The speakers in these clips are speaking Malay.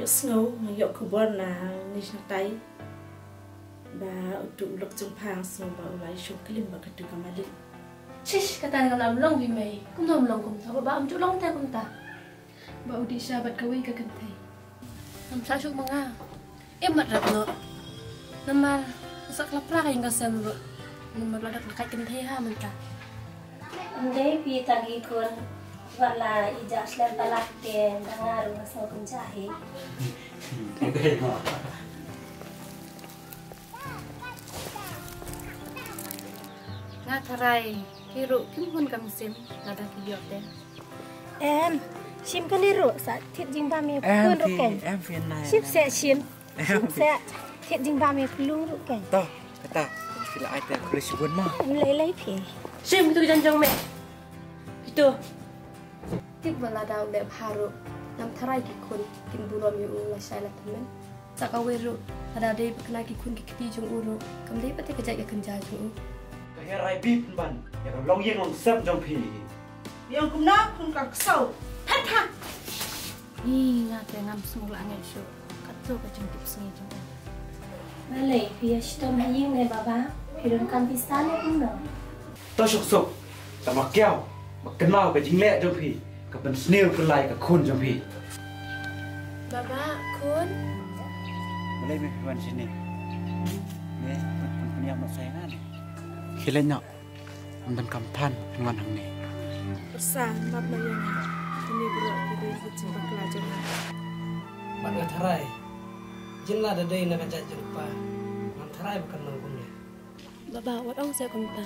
yuk snow yuk kebun na nisnatai ba untuk ulok jempang semua ulai syuk kelim ba ketu kamali. Cish kata dengan long di mai, kum nom long kum ta ba am cu long ta kum ta. Ba udi sahabat kawi ka kentai. Nam sa syuk manga. Mat rapno. Namar sak lapra ka inga sem ro. Namar ladak kai kentai ha man ta. Andai pi tagi kun wala ija slam balak te dangaru asal kun jahe. Ngatarai hiru kim hun kam sim nada kiyot de. Em sim kan diru sa thit jing ba me kun ru ken. Em phiền này. Sim se sim. Sim se thit jing ba me lu ru ken. To, kata phiền ai te kris buồn mà. Lấy phi. Sim tu janjang me. Itu. Tik bala daw de haru nam tharai ki kun kim burom yu la sai la tamen. Sakawiru ada de kena ki kun ki kiti jung uru. Kam de pati kejak ya kenja jung. Cái rai bịp bạn, ya còn long yên long sâm trong phì. Yang kumna kun ka sau that ha. Ingat ya ngam semula ngai syu. Katu ka jung tip sengi jung. Malay pi stom haying ne baba. Pirun kan pistane kun no. To suk suk, ta mặc keo, mặc cân mau cái chính lệ trong phì, cái phần snail cái lại cái khôn trong phì. Baba kun. Malay me wan sini. Ne, pun yang nak saya kan. Khi lên nhọ, ông đang cầm than ngon hàng này. Pesan map mayang ini bro kita jumpa pelajar. Bạn ở Thái, chính là đây là cái chạy jumpa. Nam Thái bukan nanggung. Baba wat ong saya kunta.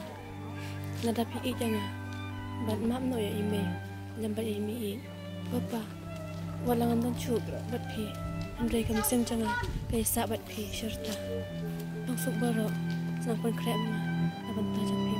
Nada pi i janga. Bat map no ya email. Jamba imi i. Papa. Walangan don chu bat pi. Andai kam sim janga. Kaisa bat pi syarta. Langsung baro. Snapan krem ma. Abang tajam pi.